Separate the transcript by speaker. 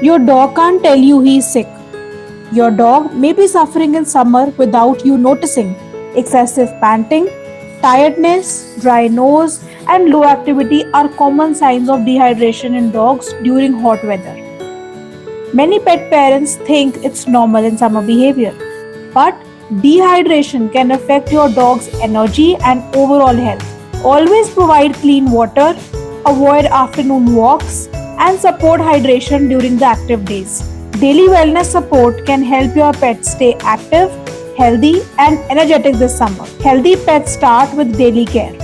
Speaker 1: Your dog can't tell you he is sick. Your dog may be suffering in summer without you noticing. Excessive panting, tiredness, dry nose, and low activity are common signs of dehydration in dogs during hot weather. Many pet parents think it's normal in summer behavior, but dehydration can affect your dog's energy and overall health. Always provide clean water, avoid afternoon walks, and support hydration during the active days. Daily wellness support can help your pet stay active, healthy, and energetic this summer. Healthy pets start with daily care.